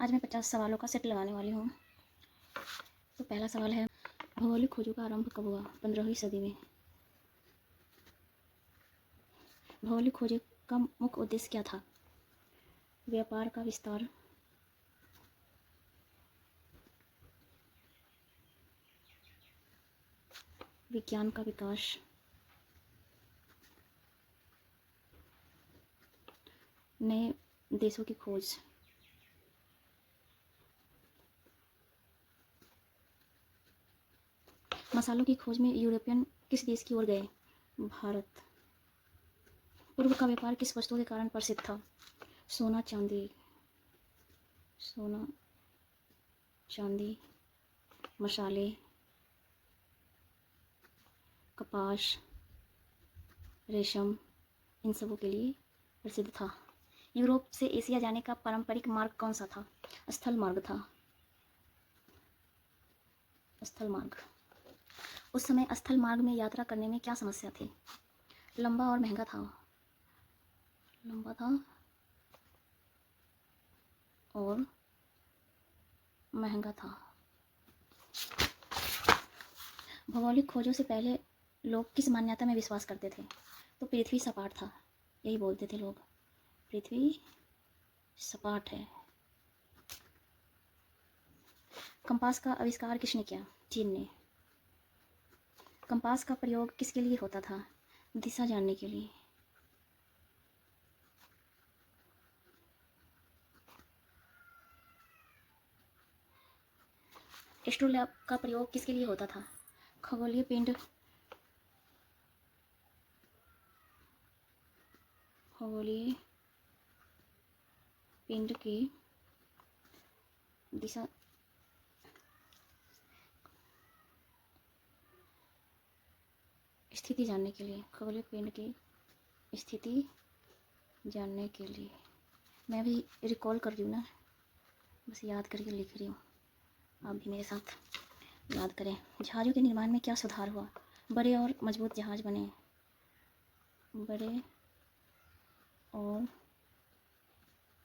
आज मैं 50 सवालों का सेट लगाने वाली हूँ। तो पहला सवाल है, भौगोलिक खोजों का आरंभ कब हुआ? 15वीं सदी में। भौगोलिक खोजों का मुख्य उद्देश्य क्या था? व्यापार का विस्तार, विज्ञान का विकास, नए देशों की खोज। मसालों की खोज में यूरोपियन किस देश की ओर गए? भारत। पूर्व का व्यापार किस वस्तु के कारण प्रसिद्ध था? सोना चांदी, सोना चांदी, मसाले, कपास, रेशम, इन सबों के लिए प्रसिद्ध था। यूरोप से एशिया जाने का पारंपरिक मार्ग कौन सा था? स्थल मार्ग था। स्थल मार्ग। उस समय स्थल मार्ग में यात्रा करने में क्या समस्या थी? लंबा और महंगा था। लंबा था और महंगा था। भौगोलिक खोजों से पहले लोग किस मान्यता में विश्वास करते थे? तो पृथ्वी सपाट था, यही बोलते थे लोग, पृथ्वी सपाट है। कंपास का आविष्कार किसने किया? चीन ने। कंपास का प्रयोग किसके लिए होता था? दिशा जानने के लिए। एस्ट्रोलैब का प्रयोग किसके लिए होता था? खगोलीय पिंड, खगोलीय पिंड की दिशा स्थिति जानने के लिए। खगोलीय पिंड की स्थिति जानने के लिए। मैं भी रिकॉल कर रही हूँ ना, बस याद करके लिख रही हूँ, आप भी मेरे साथ याद करें। जहाज़ों के निर्माण में क्या सुधार हुआ? बड़े और मजबूत जहाज बने। बड़े और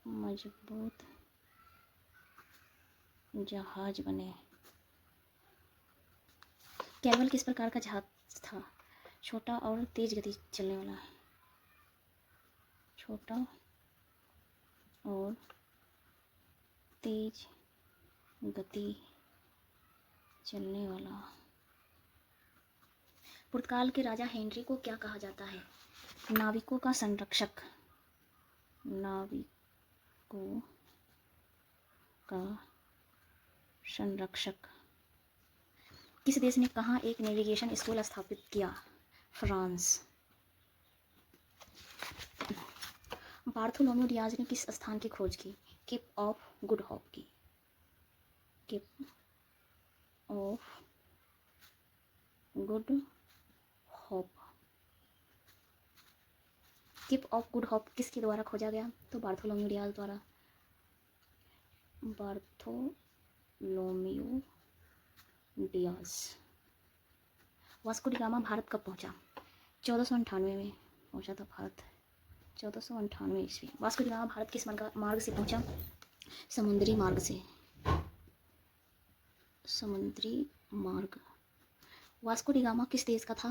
मजबूत जहाज बने। कैरवल किस प्रकार का जहाज था? छोटा और तेज गति चलने वाला। छोटा और तेज गति चलने वाला। पुर्तगाल के राजा हेनरी को क्या कहा जाता है? नाविकों का संरक्षक। नाविकों का संरक्षक। किस देश ने कहाँ एक नेविगेशन स्कूल स्थापित किया? फ्रांस। बार्थोलोम्यू डियाज ने किस स्थान की खोज की? केप ऑफ गुड होप की। Cape of Good Hope. Cape of Good Hope किसके द्वारा खोजा गया? तो बार्थोलोम्यू डियाज द्वारा। Bartholomew Dias. Vasco da Gama Bharat कब पहुंचा? 1498 में पहुंचा था भारत। 1498 ईस्वी। वास्को डी गामा भारत किस मार्ग से पहुंचा? समुद्री मार्ग से। समुद्री मार्ग। वास्को डी गामा किस देश का था?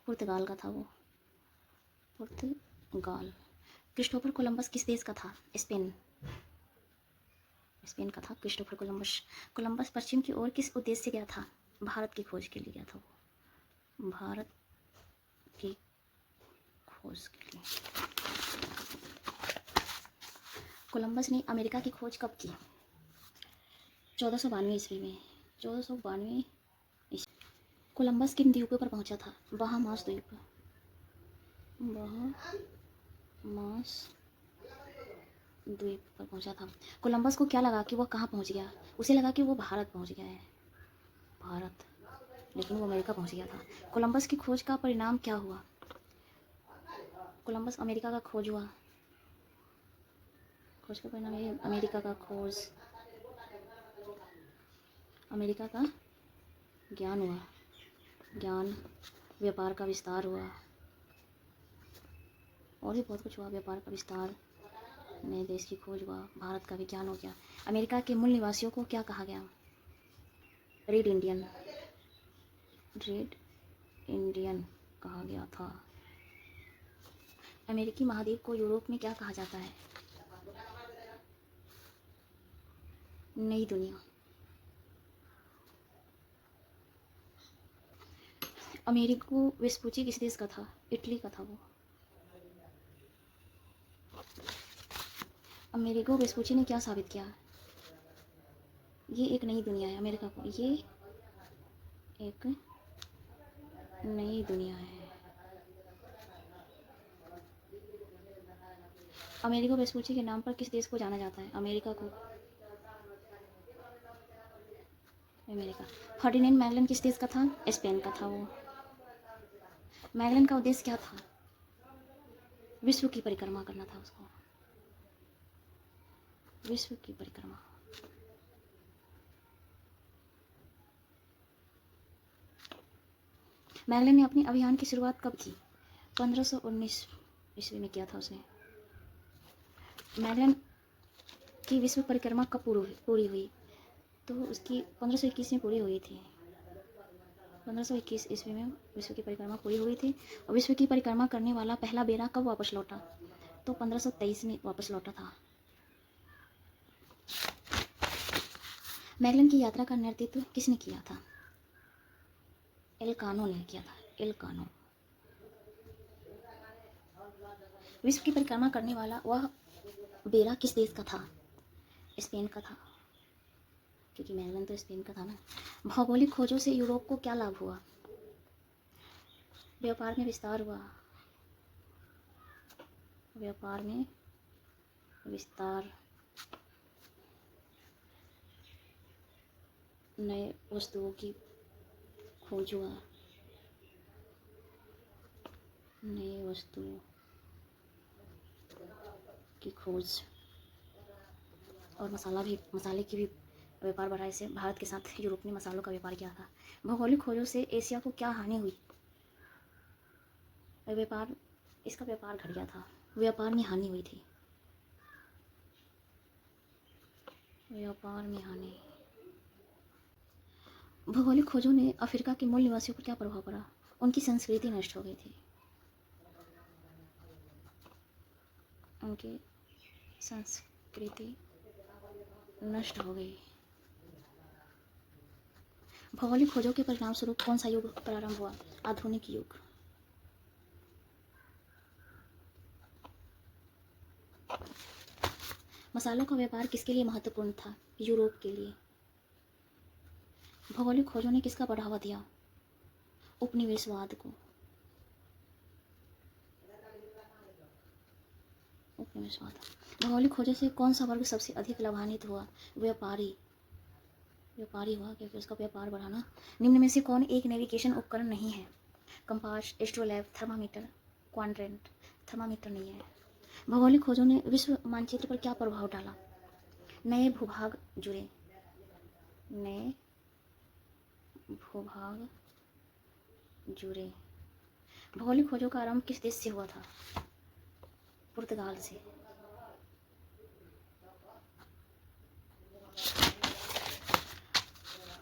पुर्तगाल का था वो। पुर्तगाल। क्रिस्टोफर कोलंबस किस देश का था? स्पेन। स्पेन का था क्रिस्टोफर कोलंबस। कोलंबस पश्चिम की ओर किस उद्देश्य से गया था? भारत की खोज के लिए गया था वो। भारत की खोज के लिए। कोलंबस ने अमेरिका की खोज कब की? 1492 ईस्वी में। 1492 ईस्वी। कोलंबस किन द्वीपों पर पहुंचा था? बहामास द्वीप। बहामास द्वीप पर पहुंचा था। कोलंबस को क्या लगा कि वह कहाँ पहुंच गया? उसे लगा कि वो भारत पहुंच गया है, भारत, लेकिन वो अमेरिका पहुंच गया था। कोलंबस की खोज का परिणाम क्या हुआ? कोलंबस अमेरिका का खोज हुआ। खोज का परिणाम ये अमेरिका का खोज, अमेरिका का ज्ञान हुआ, ज्ञान, व्यापार का विस्तार हुआ, और भी बहुत कुछ हुआ, व्यापार का विस्तार। नए देश की खोज हुआ, भारत का विज्ञान हो गया। अमेरिका के मूल निवासियों को क्या कहा गया? रेड इंडियन, रेड इंडियन कहा गया था। अमेरिकी महाद्वीप को यूरोप में क्या कहा जाता है? नई दुनिया। अमेरिको वेस्पुची किस देश का था? इटली का था वो। अमेरिको वेस्पुची ने क्या साबित किया? ये एक नई दुनिया है। अमेरिका को ये एक नई दुनिया है। अमेरिको वेस्पुची के नाम पर किस देश को जाना जाता है? अमेरिका को, अमेरिका। फर्डिनेंड मैगलन किस देश का था? स्पेन का था वो। मैगलन का उद्देश्य क्या था? विश्व की परिक्रमा करना था उसको, विश्व की परिक्रमा। मैगलन ने अपने अभियान की शुरुआत कब की? 1519 ईस्वी में किया था उसने। मैगलन की विश्व परिक्रमा कब पूरी हुई? तो उसकी 1521 में पूरी हुई थी। 1521 ईस्वी में विश्व की परिक्रमा पूरी हुई थी। और विश्व की परिक्रमा करने वाला पहला बेड़ा कब वापस लौटा? तो 1523 में वापस लौटा था। मैगलन की यात्रा का नेतृत्व किसने किया था? एलकानो ने किया था, एलकानो। विश्व की परिक्रमा करने वाला वह बेड़ा किस देश का था? स्पेन का था, क्योंकि मैगलन तो स्पेन का था ना। भौगोलिक खोजों से यूरोप को क्या लाभ हुआ? व्यापार में विस्तार हुआ, व्यापार में विस्तार, नए वस्तुओं की खोज हुआ, नए वस्तुओं की खोज। और मसाले की भी व्यापार बढ़ा। इससे भारत के साथ यूरोप ने मसालों का व्यापार किया था। भौगोलिक खोजों से एशिया को क्या हानि हुई? व्यापार, इसका व्यापार घट गया था, व्यापार में हानि हुई थी, व्यापार में हानि। भौगोलिक खोजों ने अफ्रीका के मूल निवासियों पर क्या प्रभाव पड़ा? उनकी संस्कृति नष्ट हो गई थी, उनकी संस्कृति नष्ट हो गई। भौगोलिक खोजों के परिणाम स्वरूप कौन सा युग प्रारंभ हुआ? आधुनिक युग। मसालों का व्यापार किसके लिए महत्वपूर्ण था? यूरोप के लिए। भौगोलिक खोजों ने किसका बढ़ावा दिया? उपनिवेशवाद को, उपनिवेशवाद। भौगोलिक खोजों से कौन सा वर्ग सबसे अधिक लाभान्वित हुआ? व्यापारी, व्यापारी हुआ, क्योंकि उसका व्यापार बढ़ा ना। निम्न में से कौन एक नेविगेशन उपकरण नहीं है? Compass, astrolabe, thermometer, quadrant. Thermometer नहीं है। भौगोलिक खोजों ने विश्व मानचित्र पर क्या प्रभाव डाला? नए भूभाग जुड़े, नए भूभाग जुड़े। भौगोलिक खोजों का आरंभ किस देश से हुआ था? पुर्तगाल से।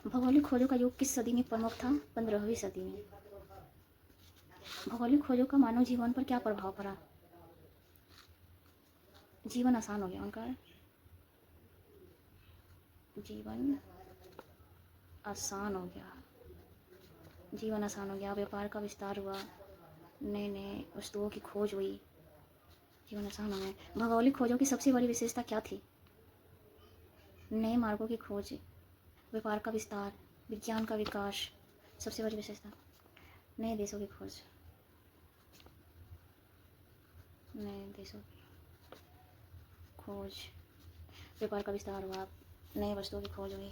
भौगोलिक खोजों का युग किस सदी में प्रमुख था? 15वीं सदी में। भौगोलिक खोजों का मानव जीवन पर क्या प्रभाव पड़ा? जीवन आसान हो गया उनका, जीवन आसान हो गया, जीवन आसान हो गया। व्यापार का विस्तार हुआ, नए नए वस्तुओं की खोज हुई, जीवन आसान हो गया। भौगोलिक खोजों की सबसे बड़ी विशेषता क्या थी? नए मार्गों की खोज, व्यापार का विस्तार, विज्ञान का विकास। सबसे बड़ी विशेषता नए देशों की खोज, नए देशों की खोज, व्यापार का विस्तार हुआ, नए वस्तुओं की खोज हुई,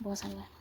बहुत सारी बात।